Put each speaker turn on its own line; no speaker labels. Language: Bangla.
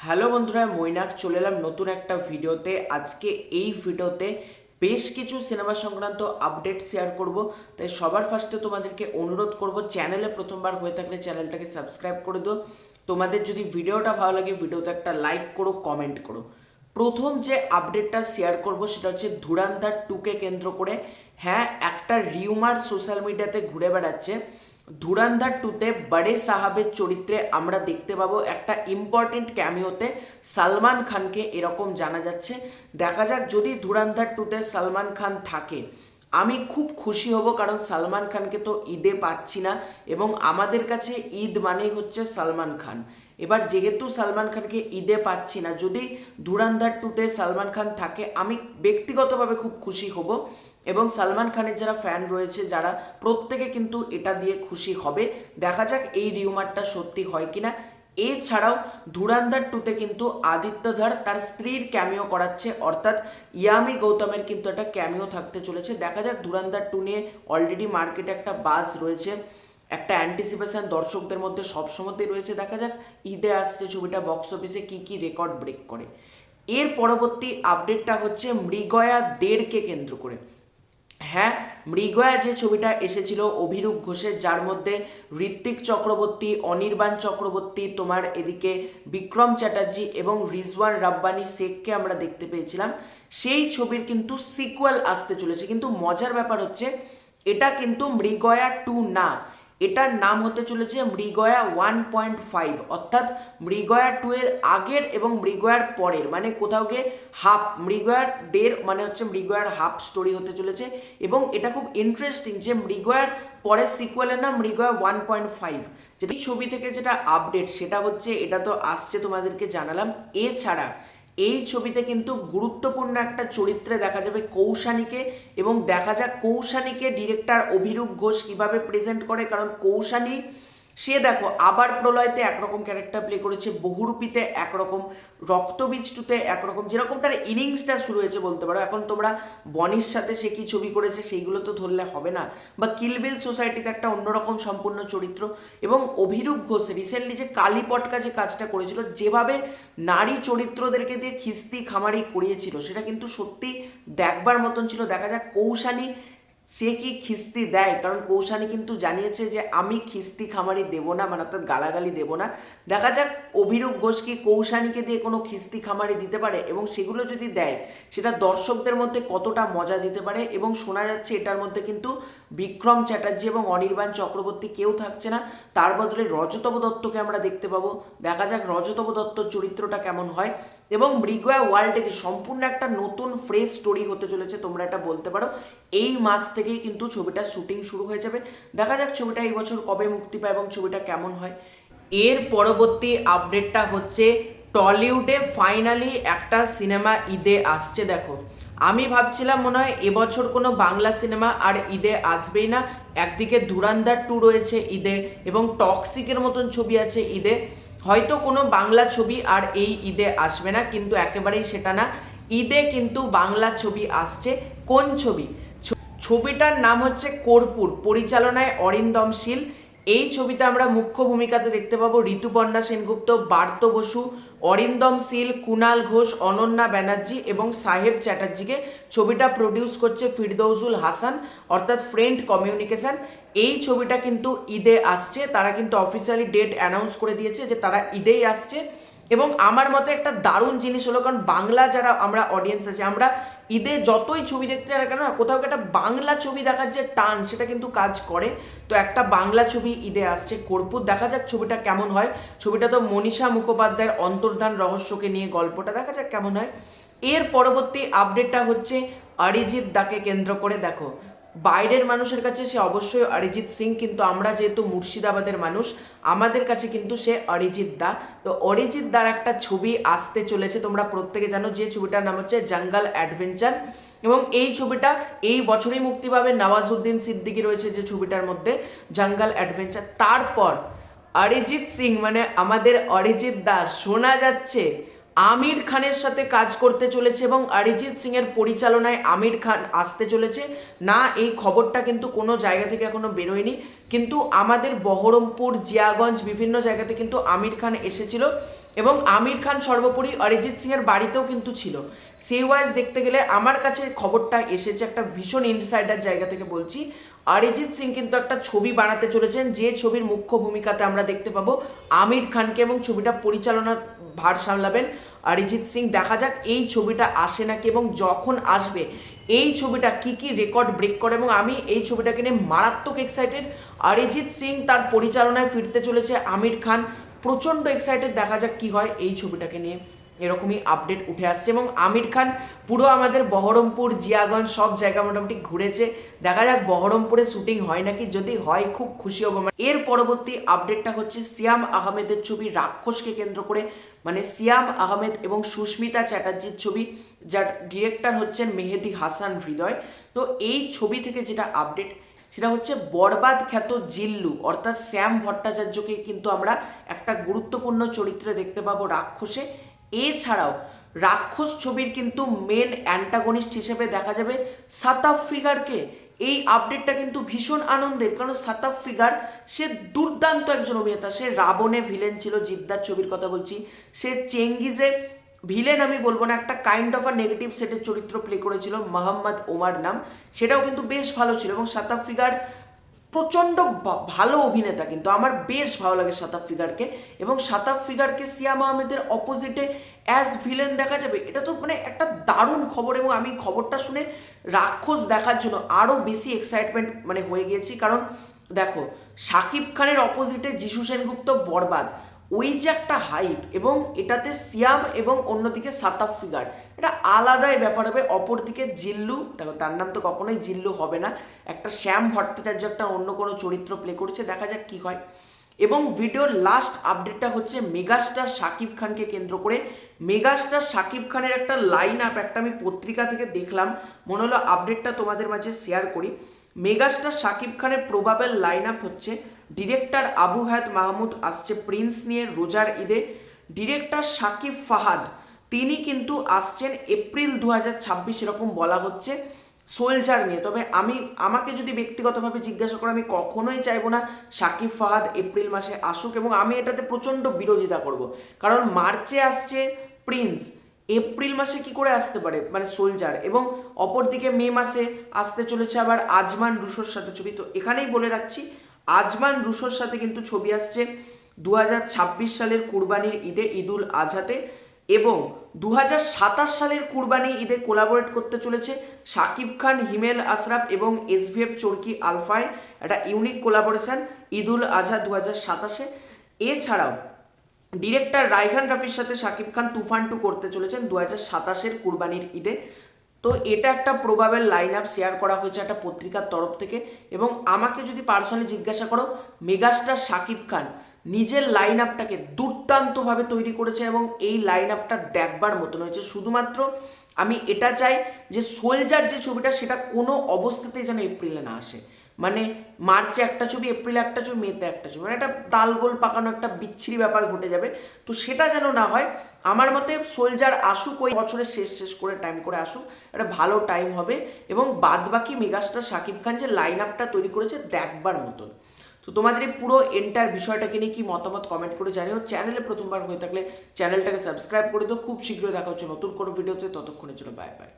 হ্যালো বন্ধুরা, মৈনাক চলে এলাম নতুন একটা ভিডিওতে। আজকে এই ভিডিওতে বেশ কিছু সিনেমা সংক্রান্ত আপডেট শেয়ার করব। তাই সবার ফার্স্টে তোমাদেরকে অনুরোধ করব, চ্যানেলে প্রথমবার হয়ে থাকলে চ্যানেলটাকে সাবস্ক্রাইব করে দিও। তোমাদের যদি ভিডিওটা ভালো লাগে ভিডিওতে একটা লাইক করো, কমেন্ট করো। প্রথম যে আপডেটটা শেয়ার করব সেটা হচ্ছে ধুরন্ধর 2কে কেন্দ্র করে। হ্যাঁ, একটা রিউমার সোশ্যাল মিডিয়াতে ঘুরে বেড়াচ্ছে। ধুরন্ধর 2তে বড়ে সাহাবের চরিত্রে আমরা দেখতে পাবো একটা ইম্পর্টেন্ট ক্যামিওতে সালমান খানকে, এরকম জানা যাচ্ছে। দেখা যাক, যদি ধুরন্ধর 2তে সালমান খান থাকে আমি খুব খুশি হব, কারণ সালমান খানকে তো ঈদে পাচ্ছি না এবং আমাদের কাছে ঈদ মানেই হচ্ছে সালমান খান। এবার যেহেতু সালমান খানকে ঈদে পাচ্ছি না, যদি ধুরন্ধর 2তে সালমান খান থাকে আমি ব্যক্তিগতভাবে খুব খুশি হব এবং সালমান খানের যারা ফ্যান রয়েছে যারা, প্রত্যেকে কিন্তু এটা দিয়ে খুশি হবে। দেখা যাক এই রিউমারটা সত্যি হয় কিনা। এছাড়াও ধুরন্ধর 2তে কিন্তু আদিত্য ধর তার স্ত্রীর ক্যামিও করাচ্ছে, অর্থাৎ ইয়ামি গৌতমের কিন্তু একটা ক্যামিও থাকতে চলেছে। দেখা যাক, ধুরন্ধর 2 নিয়ে অলরেডি মার্কেটে একটা বাজ রয়েছে, একটা অ্যান্টিসিপেশন দর্শকদের মধ্যে সবসময়তেই রয়েছে। দেখা যাক ঈদে আসছে ছবিটা বক্স অফিসে কি কি রেকর্ড ব্রেক করে। এর পরবর্তী আপডেটটা হচ্ছে মৃগয়া 1.5কে কেন্দ্র করে। হ্যাঁ, মৃগয়া যে ছবিটা এসেছিল অভিরূপ ঘোষের, যার মধ্যে ঋত্বিক চক্রবর্তী, অনির্বাণ চক্রবর্তী, তোমার এদিকে বিক্রম চ্যাটার্জি এবং রিজওয়ান রাব্বানি শেখকে আমরা দেখতে পেয়েছিলাম, সেই ছবির কিন্তু সিকুয়েল আসতে চলেছে। কিন্তু মজার ব্যাপার হচ্ছে এটা কিন্তু মৃগয়া 2 না, এটার নাম হতে চলেছে মৃগয়া 1.5, অর্থাৎ মৃগয়া 2 এর আগের এবং মৃগয়ার পরের, মানে কোথাও গিয়ে হাফ। মৃগয়ার 1.5 মানে হচ্ছে মৃগয়ার হাফ স্টোরি হতে চলেছে। এবং এটা খুব ইন্টারেস্টিং যে মৃগয়ার পরের সিকুয়েলের নাম মৃগয়া 1.5। যেটা এই ছবি থেকে যেটা আপডেট সেটা হচ্ছে, এটা তো আসছে তোমাদেরকে জানালাম। এছাড়া এই ছবিতে কিন্তু গুরুত্বপূর্ণ একটা চরিত্রে দেখা যাবে কৌশানীকে, এবং দেখা যাক কৌশানীকে ডিরেক্টর অভিরূপ ঘোষ কিভাবে প্রেজেন্ট করে। কারণ কৌশানী, সে দেখো আবার প্রলয়তে একরকম ক্যারেক্টার প্লে করেছে, বহুরূপীতে একরকম, রক্তবীজ 2তে একরকম, যেরকম তার ইনিংসটা শুরু হয়েছে বলতে পারো। এখন তোমরা বনির সাথে সে কি ছবি করেছে সেইগুলো তো ধরলে হবে না, বা কিলবিল সোসাইটিতে একটা অন্যরকম সম্পূর্ণ চরিত্র। এবং অভিরূপ ঘোষ রিসেন্টলি যে কালীপটকা যে কাজটা করেছিল, যেভাবে নারী চরিত্রদেরকে দিয়ে খিস্তি খামারি করিয়েছিল, সেটা কিন্তু সত্যি দেখবার মতন ছিল। দেখা যাক কৌশানী সে কি খিস্তি দেয়, কারণ কৌশানী কিন্তু জানিয়েছে যে আমি খিস্তি খামারি দেবো না, মানে অর্থাৎ গালাগালি দেবো না। দেখা যাক অভিরূপ ঘোষ কি কৌশানীকে দিয়ে কোনো খিস্তি খামারি দিতে পারে, এবং সেগুলো যদি দেয় সেটা দর্শকদের মধ্যে কতটা মজা দিতে পারে। এবং শোনা যাচ্ছে এটার মধ্যে কিন্তু বিক্রম চ্যাটার্জি এবং অনির্বাণ চক্রবর্তী কেউ থাকছে না, তার বদলে রজতব দত্তকে আমরা দেখতে পাবো। দেখা যাক রজতব দত্তর চরিত্রটা কেমন হয়। এবং মৃগয়া ওয়ার্ল্ডের সম্পূর্ণ একটা নতুন ফ্রেশ স্টোরি হতে চলেছে, তোমরা এটা বলতে পারো। এই মাস থেকেই কিন্তু ছবিটা শুটিং শুরু হয়ে যাবে। দেখা যাক ছবিটা এই বছর কবে মুক্তি পায় এবং ছবিটা কেমন হয়। এর পরবর্তী আপডেটটা হচ্ছে টলিউডে ফাইনালি একটা সিনেমা ঈদে আসছে। দেখো, আমি ভাবছিলাম মনে হয় এবছর কোনো বাংলা সিনেমা আর ঈদে আসবেই না। একদিকে ধুরন্ধর 2 রয়েছে ঈদে, এবং টক্সিকের মতন ছবি আছে ঈদে, হয়তো কোনো বাংলা ছবি আর এই ঈদে আসবে না। কিন্তু একেবারেই সেটা না, ঈদে কিন্তু বাংলা ছবি আসছে। কোন ছবি? ছবিটার নাম হচ্ছে কর্পূর, পরিচালনায় অরিন্দম শীল। এই ছবিতে আমরা মুখ্য ভূমিকাতে দেখতে পাবো ঋতুপর্ণা সেনগুপ্ত, বার্ত বসু, অরিন্দম শীল, কুণাল ঘোষ, অনন্যা ব্যানার্জি এবং সাহেব চ্যাটার্জিকে। ছবিটা প্রডিউস করছে ফিরদৌসুল হাসান, অর্থাৎ ফ্রেন্ড কমিউনিকেশন। এই ছবিটা কিন্তু ঈদে আসছে, তারা কিন্তু অফিসিয়ালি ডেট অ্যানাউন্স করে দিয়েছে যে তারা ঈদেই আসছে। এবং আমার মতে একটা দারুণ জিনিস হলো, কারণ বাংলা যারা আমরা অডিয়েন্স আছে, আমরা ঈদে যতই ছবি দেখতে যাই কেন, কোথাও একটা বাংলা ছবি দেখার যে টান সেটা কিন্তু কাজ করে। তো একটা বাংলা ছবি ঈদে আসছে কর্পূর, দেখা যাক ছবিটা কেমন হয়। ছবিটা তো মনীষা মুখোপাধ্যায়ের অন্তর্ধান রহস্যকে নিয়ে গল্পটা, দেখা যাক কেমন হয়। এর পরবর্তী আপডেটটা হচ্ছে অরিজিৎ দাকে কেন্দ্র করে। দেখো, বাইরের মানুষের কাছে সে অবশ্যই অরিজিৎ সিং, কিন্তু আমরা যেহেতু মুর্শিদাবাদের মানুষ, আমাদের কাছে কিন্তু সে অরিজিৎ দা। তো অরিজিৎ দার একটা ছবি আসতে চলেছে, তোমরা প্রত্যেকে জানো, যে ছবিটার নাম হচ্ছে জঙ্গল অ্যাডভেঞ্চার। এবং এই ছবিটা এই বছরই মুক্তি পাবে। নওয়াজুদ্দিন সিদ্দিকী রয়েছে যে ছবিটার মধ্যে, জঙ্গল অ্যাডভেঞ্চার। তারপর অরিজিৎ সিং মানে আমাদের অরিজিৎ দাস, শোনা যাচ্ছে আমির খানের সাথে কাজ করতে চলেছে এবং অরিজিৎ সিং এর পরিচালনায় আমির খান আসতে চলেছে। না, এই খবরটা কিন্তু কোনো জায়গা থেকে এখনো বেরোয়নি, কিন্তু আমাদের বহরমপুর, জিয়াগঞ্জ বিভিন্ন জায়গাতে কিন্তু আমির খান এসেছিল এবং আমির খান সর্বোপরি অরিজিৎ সিং এর বাড়িতেও কিন্তু ছিল। সেই ওয়াইজ দেখতে গেলে আমার কাছে খবরটা এসেছে একটা ভীষণ ইনসাইডার জায়গা থেকে বলছি, অরিজিৎ সিং কিন্তু একটা ছবি বানাতে চলেছেন, যে ছবির মুখ্য ভূমিকাতে আমরা দেখতে পাবো আমির খানকে এবং ছবিটা পরিচালনার ভার সামলাবেন অরিজিৎ সিং। দেখা যাক এই ছবিটা আসে নাকি এবং যখন আসবে এই ছবিটা কি কি রেকর্ড ব্রেক করে, এবং আমি এই ছবিটাকে নিয়ে মারাত্মক এক্সাইটেড। অরিজিৎ সিং তার পরিচালনায় ফিরতে চলেছে, আমির খান প্রচণ্ড এক্সাইটেড। দেখা যাক কি হয় এই ছবিটাকে নিয়ে, এরকমই আপডেট উঠে আসছে। এবং আমির খান পুরো আমাদের বহরমপুর, জিয়াগঞ্জ সব জায়গা মোটামুটি ঘুরেছে। দেখা যাক বহরমপুরে শুটিং হয় নাকি, যদি হয় খুব খুশি হবো। এর পরবর্তী আপডেটটা হচ্ছে সিয়াম আহমেদের ছবি রাক্ষসকে কেন্দ্র করে, মানে সিয়াম আহমেদ এবং সুস্মিতা চ্যাটার্জির ছবি, যার ডিরেক্টর হচ্ছেন মেহেদি হাসান হৃদয়। তো এই ছবি থেকে যেটা আপডেট সেটা হচ্ছে বরবাদ খ্যাত জিল্লু অর্থাৎ শ্যাম ভট্টাচার্যকে কিন্তু আমরা একটা গুরুত্বপূর্ণ চরিত্রে দেখতে পাবো রাক্ষসে। এছাড়াও রাক্ষস ছবির কিন্তু মেন অ্যান্টাগনিস্ট হিসেবে দেখা যাবে সাতাফ ফিগারকে। এই আপডেটটা কিন্তু ভীষণ আনন্দের, কারণ সাতাফ ফিগার সে দুর্দান্ত একজন অভিনেতা। সে রাবণে ভিলেন ছিল, জিদ্দার ছবির কথা বলছি। সে চেঙ্গিজে ভিলেন আমি বলবো না, একটা কাইন্ড অফ আ নেগেটিভ সেটের চরিত্র প্লে করেছিল, মোহাম্মদ ওমার নাম, সেটাও কিন্তু বেশ ভালো ছিল। এবং সাতাফ ফিগার প্রচণ্ড ভালো অভিনেতা, কিন্তু আমার বেশ ভালো লাগে সাতাফ ফিগারকে। এবং সাতাফ ফিগারকে সিয়াম আহমেদের অপোজিটে অ্যাজ ভিলেন দেখা যাবে, এটা তো মানে একটা দারুণ খবর। এবং আমি খবরটা শুনে রাক্ষস দেখার জন্য আরও বেশি এক্সাইটমেন্ট মানে হয়ে গিয়েছি। কারণ দেখো, শাকিব খানের অপোজিটে যিশু সেনগুপ্ত বরবাদ, ওই যে একটা হাইপ, এবং এটাতে সিয়াম এবং অন্যদিকে সাতাফ ফিগার, এটা আলাদাই ব্যাপার হবে। অপরদিকে জিল্লু, দেখো তার নাম তো কখনোই জিল্লু হবে না, একটা শ্যাম ভট্টাচার্য একটা অন্য কোনো চরিত্র প্লে করছে, দেখা যাক কি হয়। এবং ভিডিওর লাস্ট আপডেটটা হচ্ছে মেগাস্টার শাকিব খানকে কেন্দ্র করে। মেগাস্টার শাকিব খানের একটা লাইন আপ, একটা আমি পত্রিকা থেকে দেখলাম, মনে হলো আপডেটটা তোমাদের মাঝে শেয়ার করি। মেগাস্টার শাকিব খানের প্রবাবেল লাইন আপ হচ্ছে, ডিরেক্টর আবু হায়াত মাহমুদ আসছে প্রিন্স নিয়ে রোজার ঈদে, ডিরেক্টর শাকিব ফাহাদ তিনি কিন্তু আসছেন এপ্রিল 2026 এরকম বলা হচ্ছে সোলজার নিয়ে। তবে আমাকে যদি ব্যক্তিগতভাবে জিজ্ঞাসা করো, আমি কখনোই চাইবো না শাকিব ফাহাদ এপ্রিল মাসে আসুক, এবং আমি এটাতে প্রচণ্ড বিরোধিতা করব। কারণ মার্চে আসছে প্রিন্স, এপ্রিল মাসে কি করে আসতে পারে মানে সোলজার। এবং অপরদিকে মে মাসে আসতে চলেছে আবার আজমান রুশোর সাথে ছবি। তো এখানেই বলে রাখছি, আজমান রুশোর সাথে কিন্তু ছবি আসছে 2026 সালের কুরবানির ঈদে, ঈদুল আজহাতে। এবং 2027 সালের কুরবানি ঈদে কোলাবোরেট করতে চলেছে শাকিব খান, হিমেল আশরাফ এবং এসভিএফ চরকি আলফায়, একটা ইউনিক কোলাবোরেশন ঈদুল আজহা 2027-এ। এছাড়াও ডিরেক্টর রায়হান রাফির সাথে শাকিব খান তুফান 2 করতে চলেছেন 2027-এর কুরবানির ঈদে। তো এটা একটা প্রবাবেল লাইন আপ শেয়ার করা হয়েছে একটা পত্রিকার তরফ থেকে। এবং আমাকে যদি পার্সোনালি জিজ্ঞাসা করো, মেগাস্টার শাকিব খান নিজের লাইন আপটাকে দুর্দান্তভাবে তৈরি করেছে এবং এই লাইন আপটা দেখবার মতন হয়েছে। শুধুমাত্র আমি এটা চাই যে সোলজার যে ছবিটা, সেটা কোনো অবস্থাতেই যেন এপ্রিলে না আসে। মানে মার্চে একটা ছবি, এপ্রিলে একটা ছবি, মেতে একটা ছবি, মানে একটা তালগোল পাকানো একটা বিচ্ছিরি ব্যাপার ঘটে যাবে। তো সেটা যেন না হয়। আমার মতে সোলজার আসুক, ওই বছরের শেষ করে টাইম করে আসুক, একটা ভালো টাইম হবে। এবং বাদবাকি মেগাস্টার শাকিব খান যে লাইন আপটা তৈরি করেছে দেখবার মতন। তো তোমাদের এই পুরো এন্টার বিষয়টাকে নিয়ে কি মতামত কমেন্ট করে জানিও। চ্যানেলে প্রথমবার হয়ে থাকলে চ্যানেলটাকে সাবস্ক্রাইব করে দিও। খুব শীঘ্রই দেখা হচ্ছে নতুন কোনো ভিডিওতে, ততক্ষণের জন্য বাই বাই।